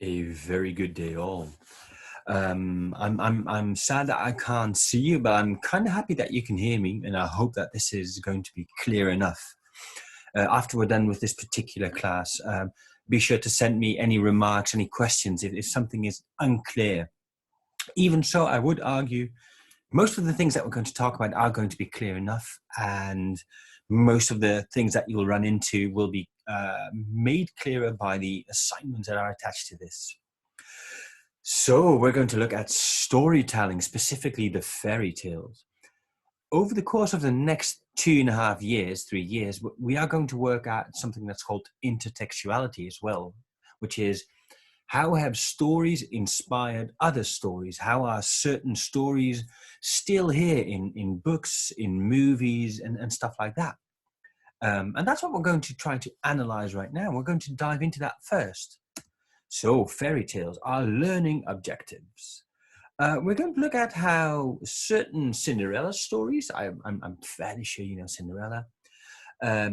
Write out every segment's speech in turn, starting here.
A very good day all. I'm sad that I can't see you, but I'm kind of happy that you can hear me, and I hope that this is going to be clear enough. After we're done with this particular class, be sure to send me any remarks, any questions if something is unclear. Even so, I would argue most of the things that we're going to talk about are going to be clear enough, and most of the things that you'll run into will be made clearer by the assignments that are attached to this. So we're going to look at storytelling, specifically the fairy tales. Over the course of the next 2.5 years, 3 years, we are going to work at something that's called intertextuality as well, which is how have stories inspired other stories? How are certain stories still here in books, in movies, and stuff like that? And that's what we're going to try to analyze right now. We're going to dive into that first. So fairy tales are learning objectives. We're going to look at how certain Cinderella stories, I'm fairly sure you know Cinderella,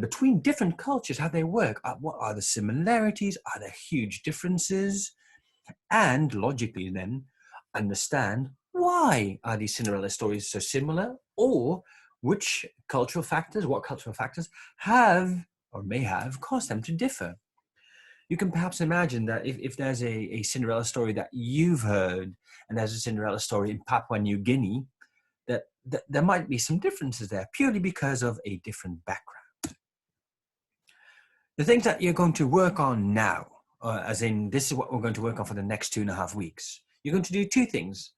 between different cultures, how they work. What are the similarities? Are there huge differences? And logically then, understand why are these Cinderella stories so similar, or what cultural factors have or may have caused them to differ. You can perhaps imagine that if there's a Cinderella story that you've heard, and there's a Cinderella story in Papua New Guinea, that there might be some differences there purely because of a different background. The things that you're going to work on now, as in this is what we're going to work on for the next 2.5 weeks. You're going to do two things.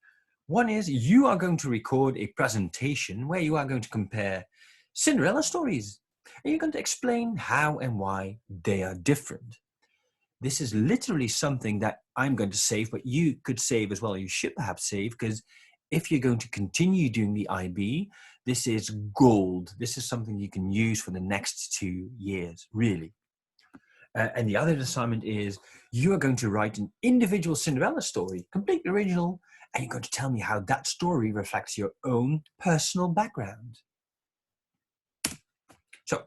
One is you are going to record a presentation where you are going to compare Cinderella stories, and you're going to explain how and why they are different. This is literally something that I'm going to save, but you could save as well. You should perhaps save, because if you're going to continue doing the IB, this is gold. This is something you can use for the next 2 years, really. And the other assignment is you are going to write an individual Cinderella story, completely original, and you're going to tell me how that story reflects your own personal background. So,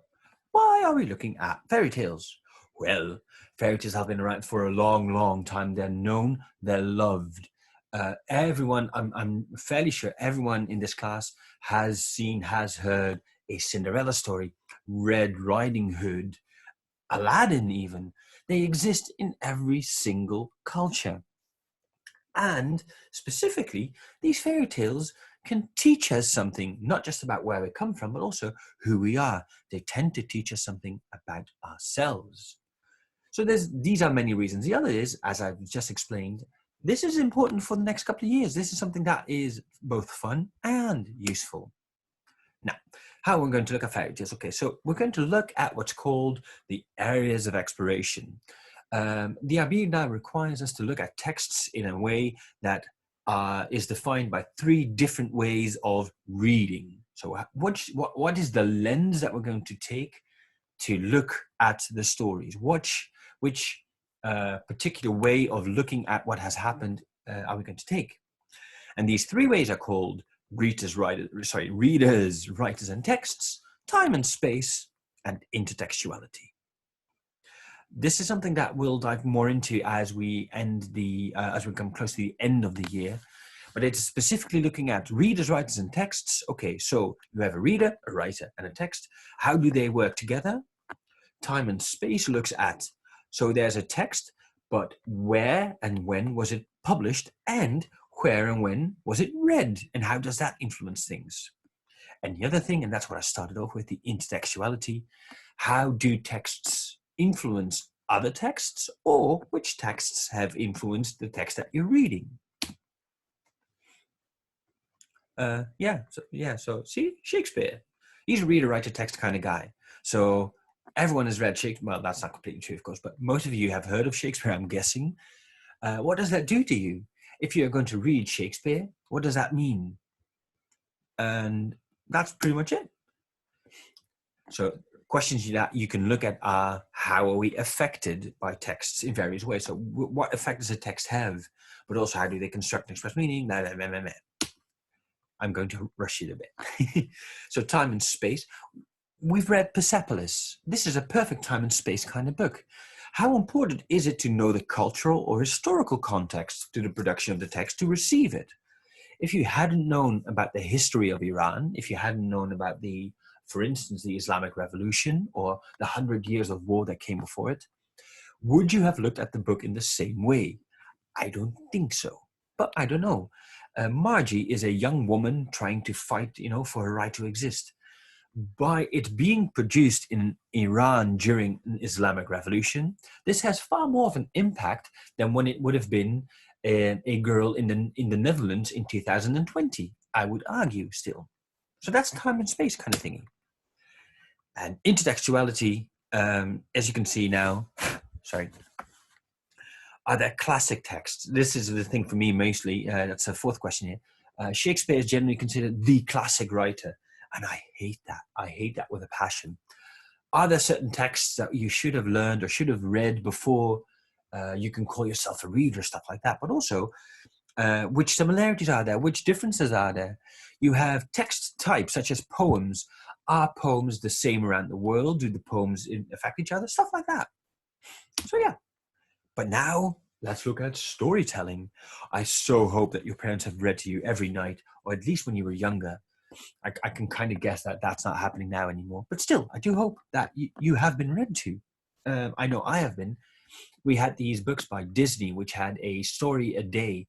why are we looking at fairy tales? Well, fairy tales have been around for a long, long time. They're known, they're loved. Everyone, I'm fairly sure everyone in this class has seen, has heard a Cinderella story, Red Riding Hood, Aladdin even. They exist in every single culture. And specifically, these fairy tales can teach us something, not just about where we come from, but also who we are. They tend to teach us something about ourselves. So these are many reasons. The other is, as I've just explained, this is important for the next couple of years. This is something that is both fun and useful. Now, how we're going to look at fairy tales? Okay, so we're going to look at what's called the areas of exploration. The IB now requires us to look at texts in a way that is defined by 3 different ways of reading. So what is the lens that we're going to take to look at the stories? Which particular way of looking at what has happened are we going to take? And these 3 ways are called readers, writers, and texts, time and space, and intertextuality. This is something that we'll dive more into as we as we come close to the end of the year. But it's specifically looking at readers, writers, and texts. Okay, so you have a reader, a writer, and a text. How do they work together? Time and space looks at, so there's a text, but where and when was it published, and where and when was it read, and how does that influence things? And the other thing, and that's what I started off with, the intertextuality, how do texts influence other texts, or which texts have influenced the text that you're reading? So see, Shakespeare, he's a reader, writer, text kind of guy. So everyone has read Shakespeare. Well, that's not completely true, of course, but most of you have heard of Shakespeare, I'm guessing. What does that do to you? If you're going to read Shakespeare, what does that mean? And that's pretty much it. So questions that you can look at are, how are we affected by texts in various ways? So what effect does a text have? But also, how do they construct and express meaning? I'm going to rush it a bit. So time and space. We've read Persepolis. This is a perfect time and space kind of book. How important is it to know the cultural or historical context to the production of the text to receive it? If you hadn't known about the history of Iran, if you hadn't known about for instance, the Islamic Revolution or the 100 Years of War that came before it, would you have looked at the book in the same way? I don't think so, but I don't know. Margie is a young woman trying to fight, for her right to exist. By it being produced in Iran during an Islamic Revolution, this has far more of an impact than when it would have been a girl in the Netherlands in 2020. I would argue still. So that's time and space kind of thingy. And intertextuality, as you can see now, sorry, are there classic texts? This is the thing for me mostly. That's the fourth question here. Shakespeare is generally considered the classic writer. And I hate that. I hate that with a passion. Are there certain texts that you should have learned or should have read before you can call yourself a reader, stuff like that? But also, which similarities are there? Which differences are there? You have text types such as poems. Are poems the same around the world? Do the poems affect each other? Stuff like that. So yeah. But now, let's look at storytelling. I so hope that your parents have read to you every night, or at least when you were younger. I can kind of guess that that's not happening now anymore. But still, I do hope that you have been read to. I know I have been. We had these books by Disney, which had a story a day.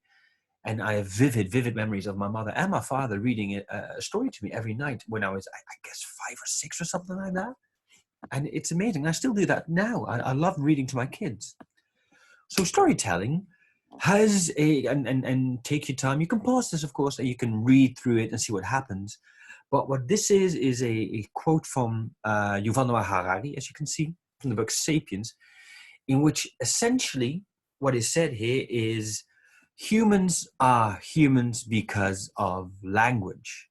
And I have vivid memories of my mother and my father reading a story to me every night when I was, I guess, 5 or 6 or something like that. And it's amazing. I still do that now. I love reading to my kids. So storytelling has and take your time. You can pause this, of course, and you can read through it and see what happens. But what this is a quote from Yuval Noah Harari, as you can see, from the book Sapiens, in which essentially what is said here is humans are humans because of language.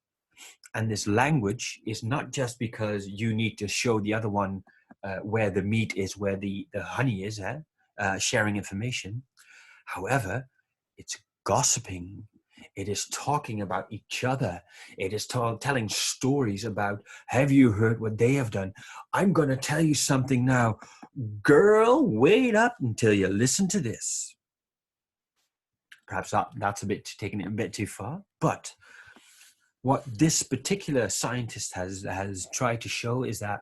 And this language is not just because you need to show the other one where the meat is, where the honey is, sharing information. However, it's gossiping. It is talking about each other. It is telling stories about, have you heard what they have done? I'm going to tell you something now. Girl, wait up until you listen to this. Perhaps that's taking it a bit too far. But what this particular scientist has tried to show is that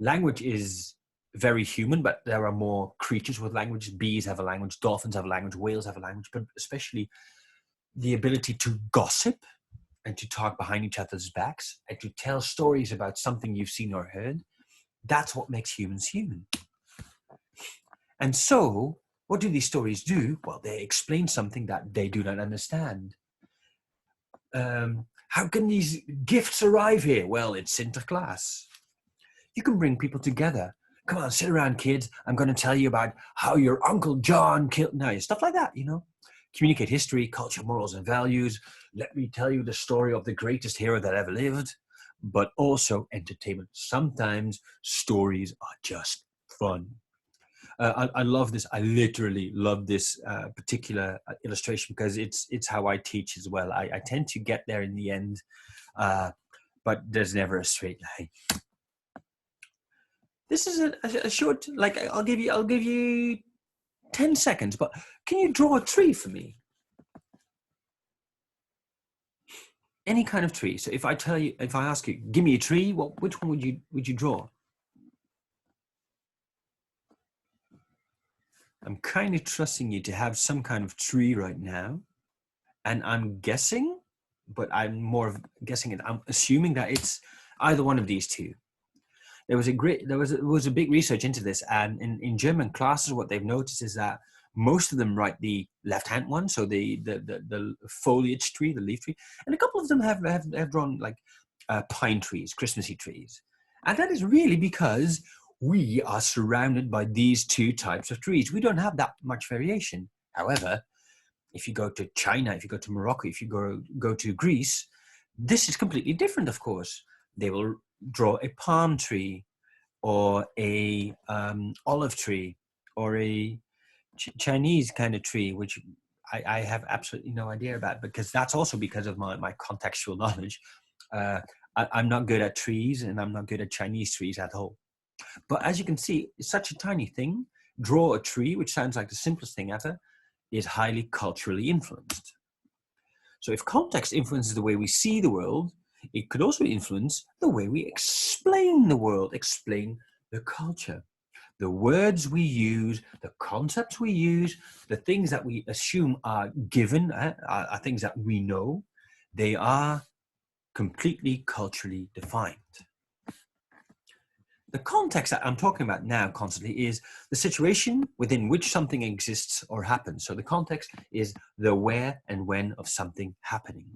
language is very human, but there are more creatures with language. Bees have a language, dolphins have a language, whales have a language, but especially the ability to gossip and to talk behind each other's backs and to tell stories about something you've seen or heard. That's what makes humans human. And so, what do these stories do? Well, they explain something that they do not understand. How can these gifts arrive here? Well, it's Sinterklaas. You can bring people together. Come on, sit around, kids. I'm going to tell you about how your Uncle John killed... No, stuff like that, Communicate history, culture, morals, and values. Let me tell you the story of the greatest hero that ever lived. But also entertainment. Sometimes stories are just fun. I love this. I literally love this particular illustration because it's how I teach as well. I tend to get there in the end, but there's never a straight line. This is a short, like I'll give you 10 seconds, but can you draw a tree for me? Any kind of tree. So if I ask you, give me a tree, which one would you draw? I'm kind of trusting you to have some kind of tree right now. And I'm guessing, but I'm more of guessing it. I'm assuming that it's either one of these two. There was a big research into this, and in German classes, what they've noticed is that most of them write the left-hand one, so the foliage tree, the leaf tree, and a couple of them have drawn like pine trees, Christmassy trees, and that is really because we are surrounded by these two types of trees. We don't have that much variation. However, if you go to China, if you go to Morocco, if you go to Greece, this is completely different, of course. They will draw a palm tree or a olive tree or a Chinese kind of tree, which I have absolutely no idea about, because that's also because of my contextual knowledge. I'm not good at trees, and I'm not good at Chinese trees at all. But as you can see, it's such a tiny thing, draw a tree, which sounds like the simplest thing ever, is highly culturally influenced. So if context influences the way we see the world, it could also influence the way we explain the world, explain the culture. The words we use, the concepts we use, the things that we assume are given, are things that we know, they are completely culturally defined. The context that I'm talking about now constantly is the situation within which something exists or happens. So the context is the where and when of something happening.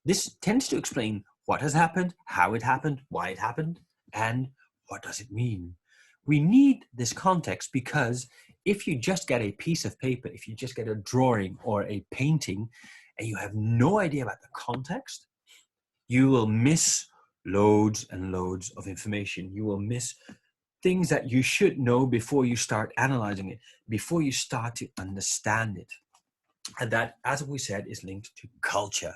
This tends to explain what has happened, how it happened, why it happened, and what does it mean. We need this context because if you just get a piece of paper, if you just get a drawing or a painting, and you have no idea about the context, you will miss loads and loads of information. You will miss things that you should know before you start analyzing it, before you start to understand it. And that, as we said, is linked to culture.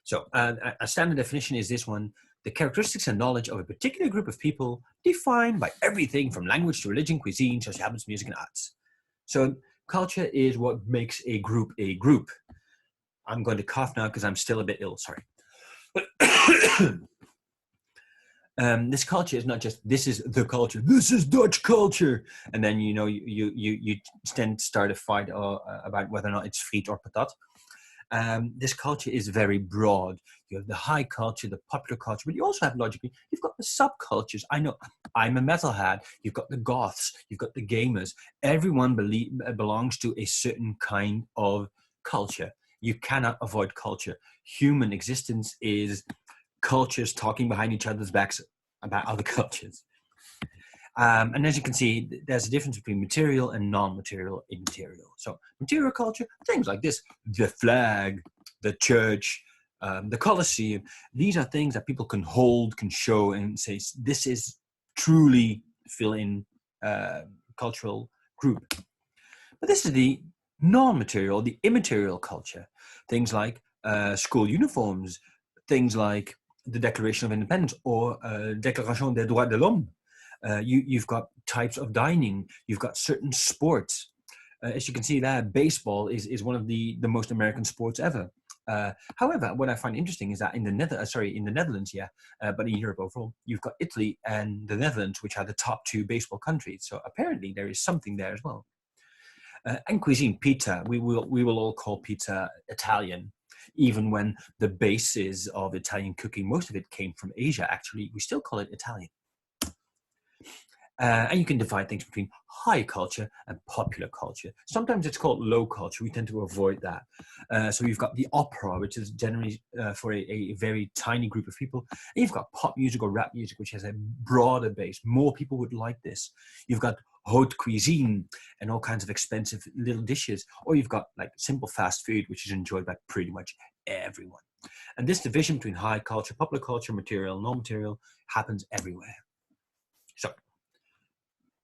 So a standard definition is this one: the characteristics and knowledge of a particular group of people defined by everything from language to religion, cuisine, social habits, music, and arts. So culture is what makes a group a group. I'm going to cough now because I'm still a bit ill, sorry. This culture is not just, this is the culture, this is Dutch culture. And then, you know, you then start a fight about whether or not it's friet or patat. This culture is very broad. You have the high culture, the popular culture, but you also have, logically, you've got the subcultures. I know I'm a metalhead. You've got the goths, you've got the gamers. Everyone belongs to a certain kind of culture. You cannot avoid culture. Human existence is cultures talking behind each other's backs about other cultures. And as you can see, there's a difference between material and non-material immaterial. So material culture, things like this, the flag, the church, the Colosseum, these are things that people can hold, can show, and say, this is truly fill-in cultural group. But this is the non-material, the immaterial culture. Things like school uniforms, things like the Declaration of Independence or Déclaration des droits de l'homme. You've got types of dining. You've got certain sports. As you can see there, baseball is one of the most American sports ever. However, what I find interesting is that in the Netherlands, but in Europe overall, you've got Italy and the Netherlands, which are the top two baseball countries. So apparently there is something there as well. And cuisine, pizza, we will all call pizza Italian, even when the basis of Italian cooking, most of it came from Asia, actually, we still call it Italian. And you can divide things between high culture and popular culture. Sometimes it's called low culture. We tend to avoid that. So you've got the opera, which is generally for a very tiny group of people. And you've got pop music or rap music, which has a broader base. More people would like this. You've got haute cuisine and all kinds of expensive little dishes. Or you've got like simple fast food, which is enjoyed by pretty much everyone. And this division between high culture, popular culture, material, non-material happens everywhere. So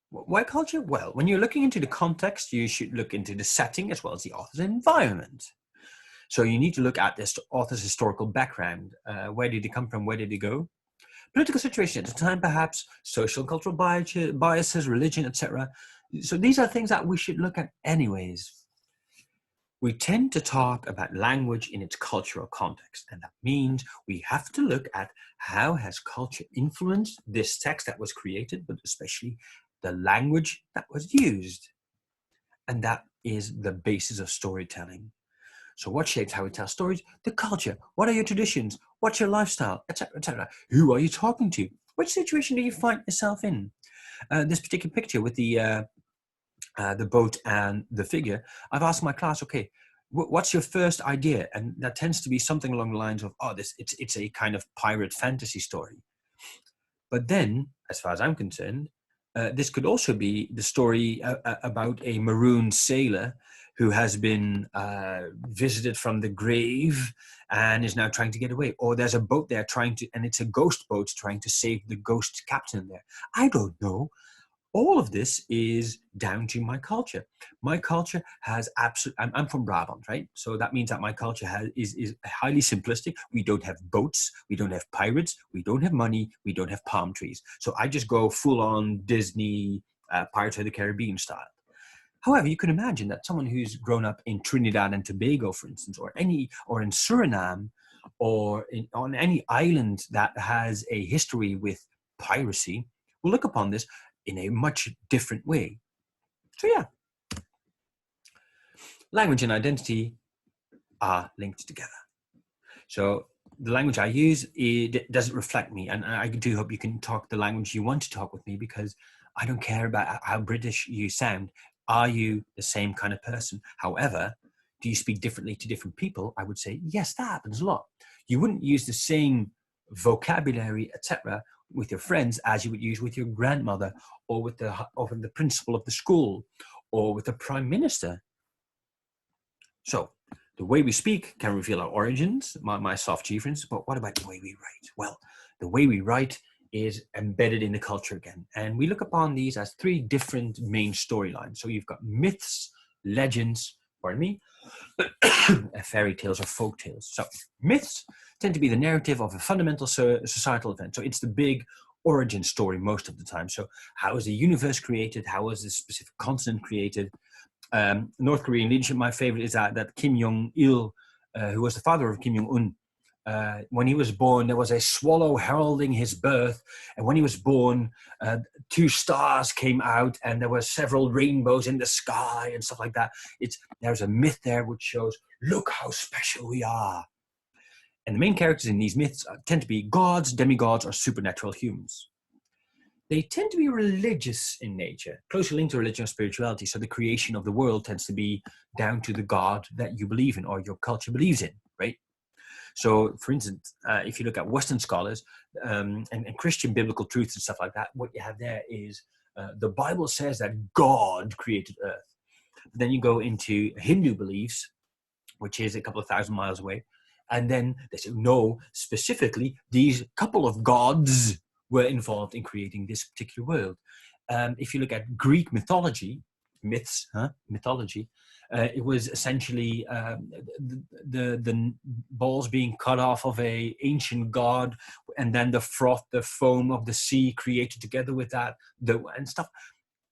why culture? Well, when you're looking into the context, you should look into the setting as well as the author's environment. So you need to look at this author's historical background. Where did he come from? Where did he go? Political situation at the time, perhaps, social and cultural biases, religion, etc. So these are things that we should look at anyways. We tend to talk about language in its cultural context, and that means we have to look at how has culture influenced this text that was created, but especially the language that was used. And that is the basis of storytelling. So what shapes how we tell stories? The culture. What are your traditions? What's your lifestyle? Etc. etc. Who are you talking to? Which situation do you find yourself in? This particular picture with the boat and the figure, I've asked my class, okay, what's your first idea? And that tends to be something along the lines of, oh, it's a kind of pirate fantasy story. But then, as far as I'm concerned, this could also be the story about a marooned sailor who has been visited from the grave and is now trying to get away. Or there's a boat there and it's a ghost boat trying to save the ghost captain there. I don't know. All of this is down to my culture. My culture has I'm from Brabant, right? So that means that my culture is highly simplistic. We don't have boats. We don't have pirates. We don't have money. We don't have palm trees. So I just go full on Disney Pirates of the Caribbean style. However, you can imagine that someone who's grown up in Trinidad and Tobago, for instance, or in Suriname, or on any island that has a history with piracy, will look upon this in a much different way. So yeah, language and identity are linked together. So the language I use, it doesn't reflect me, and I do hope you can talk the language you want to talk with me, because I don't care about how British you sound. Are you the same kind of person? However, do you speak differently to different people? I would say, yes, that happens a lot. You wouldn't use the same vocabulary, etc., with your friends as you would use with your grandmother, or with the principal of the school, or with the prime minister. So the way we speak can reveal our origins, my soft G, for instance, but what about the way we write? Well, the way we write is embedded in the culture again. And we look upon these as three different main storylines. So you've got myths, legends, pardon me, fairy tales or folk tales. So myths tend to be the narrative of a fundamental societal event. So it's the big origin story most of the time. So how was the universe created? How was this specific continent created? North Korean leadership, my favorite is that Kim Jong-il, who was the father of Kim Jong-un, when he was born, there was a swallow heralding his birth. And when he was born, 2 stars came out, and there were several rainbows in the sky and stuff like that. There's a myth there which shows, look how special we are. And the main characters in these myths tend to be gods, demigods, or supernatural humans. They tend to be religious in nature, closely linked to religion or spirituality. So the creation of the world tends to be down to the God that you believe in or your culture believes in, right? So, for instance, if you look at Western scholars and Christian biblical truths and stuff like that, what you have there is the Bible says that God created Earth. But then you go into Hindu beliefs, which is a couple of thousand miles away, and then they say, no, specifically, these couple of gods were involved in creating this particular world. If you look at Greek mythology, mythology, it was essentially the balls being cut off of a ancient god, and then the froth, the foam of the sea created together with that, and stuff.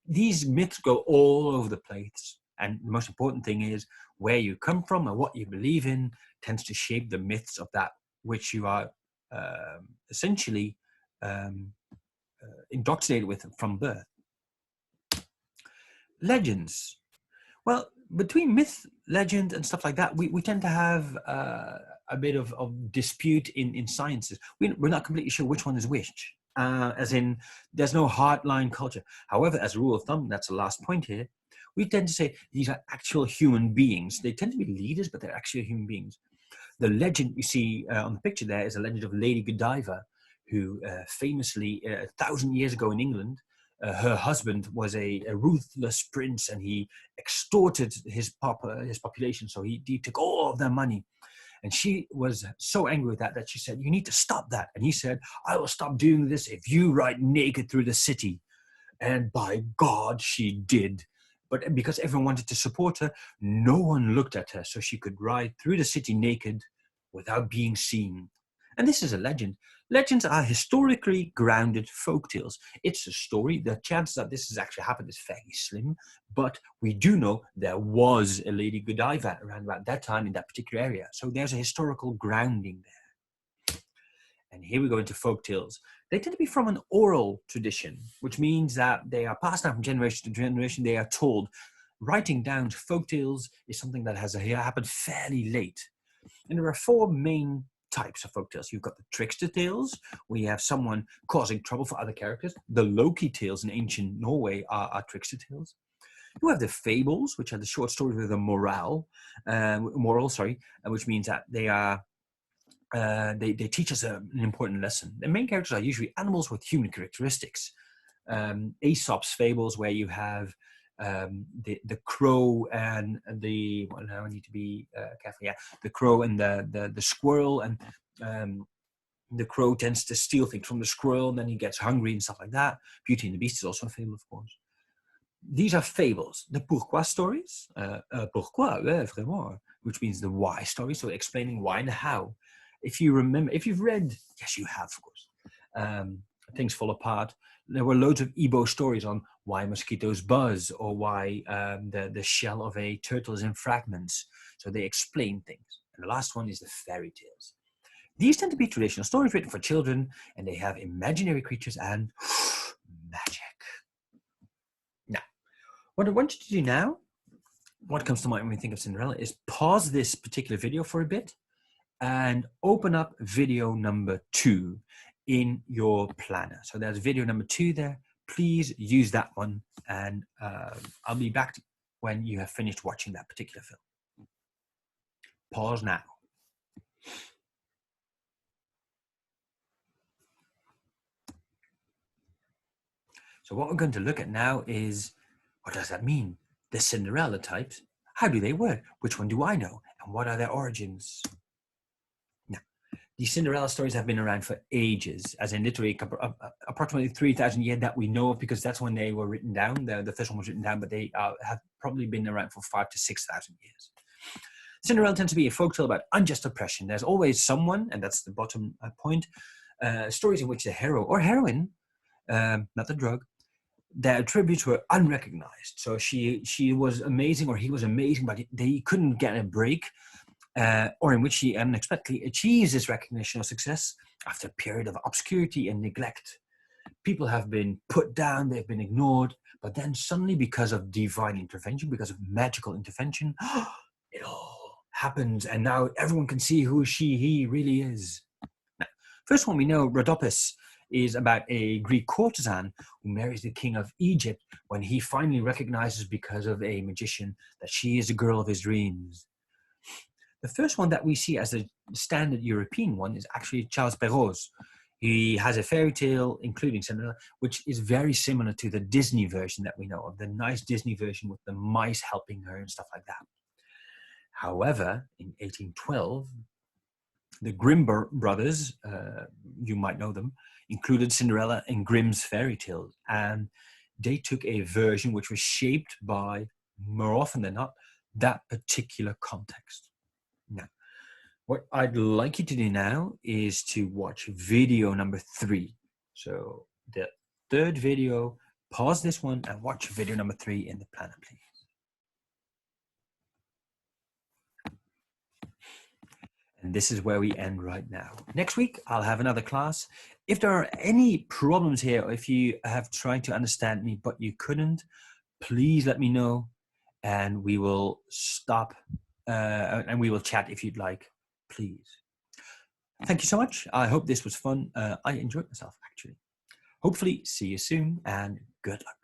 These myths go all over the place. And the most important thing is where you come from and what you believe in tends to shape the myths of that which you are essentially indoctrinated with from birth. Legends. Well, between myth, legend, and stuff like that, we tend to have a bit of dispute in sciences. We're not completely sure which one is which, as in there's no hard line culture. However, as a rule of thumb, that's the last point here, we tend to say these are actual human beings. They tend to be leaders, but they're actually human beings. The legend you see on the picture there is a legend of Lady Godiva, who famously, 1,000 years ago in England, her husband was a ruthless prince, and he extorted his population. So he took all of their money. And she was so angry with that she said, you need to stop that. And he said, I will stop doing this if you ride naked through the city. And by God, she did. But because everyone wanted to support her, no one looked at her, so she could ride through the city naked without being seen. And this is a legend. Legends are historically grounded folk tales. It's a story. The chances that this has actually happened is fairly slim, but we do know there was a Lady Godiva around about that time in that particular area. So there's a historical grounding there. And here we go into folk tales. They tend to be from an oral tradition, which means that they are passed down from generation to generation. They are told. Writing down folk tales is something that has happened fairly late. And there are 4 main types of folk tales. You've got the trickster tales, where you have someone causing trouble for other characters. The Loki tales in ancient Norway are trickster tales. You have the fables, which are the short stories with a moral, which means that they are they teach us an important lesson. The main characters are usually animals with human characteristics. Aesop's fables, where you have the crow and the, well, now I need to be careful. Yeah, the crow and the squirrel, and the crow tends to steal things from the squirrel, and then he gets hungry and stuff like that. Beauty and the Beast is also a fable, of course. These are fables. The pourquoi stories, pourquoi, vraiment, which means the why story, so explaining why and how. If you remember, if you've read, yes, you have, of course, Things Fall Apart, there were loads of Igbo stories on why mosquitoes buzz, or why the shell of a turtle is in fragments. So they explain things. And the last one is the fairy tales. These tend to be traditional stories written for children, and they have imaginary creatures and magic. Now, what I want you to do now, what comes to mind when we think of Cinderella, is pause this particular video for a bit and open up video number 2 in your planner. So there's video number 2 there. Please use that one, and I'll be back when you have finished watching that particular film. Pause now. So what we're going to look at now is, what does that mean? The Cinderella types, how do they work? Which one do I know? And what are their origins? Now, these Cinderella stories have been around for ages, as in literally approximately 3,000 years that we know of, because that's when they were written down. The first one was written down, but they have probably been around for 5,000 to 6,000 years. Cinderella tends to be a folktale about unjust oppression. There's always someone, and that's the bottom point, stories in which the hero or heroine, not the drug, their attributes were unrecognized. So she was amazing, or he was amazing, but they couldn't get a break, or in which she unexpectedly achieves this recognition or success after a period of obscurity and neglect. People have been put down, they've been ignored, but then suddenly, because of divine intervention, because of magical intervention, it all happens, and now everyone can see who he really is. Now, first one we know, Rhodopis, is about a Greek courtesan who marries the king of Egypt when he finally recognizes, because of a magician, that she is the girl of his dreams. The first one that we see as a standard European one is actually Charles Perrault's. He has a fairy tale, including Cinderella, which is very similar to the Disney version that we know of, the nice Disney version with the mice helping her and stuff like that. However, in 1812, the Grimm brothers, you might know them, included Cinderella in Grimm's fairy tales, and they took a version which was shaped by, more often than not, that particular context. Now, what I'd like you to do now is to watch video number 3. So the third video, pause this one and watch video number 3 in the planner, please. And this is where we end right now. Next week, I'll have another class. If there are any problems here, or if you have tried to understand me but you couldn't, please let me know, and we will stop and we will chat if you'd like, please. Thank you so much. I hope this was fun. I enjoyed myself, actually. Hopefully, see you soon, and good luck.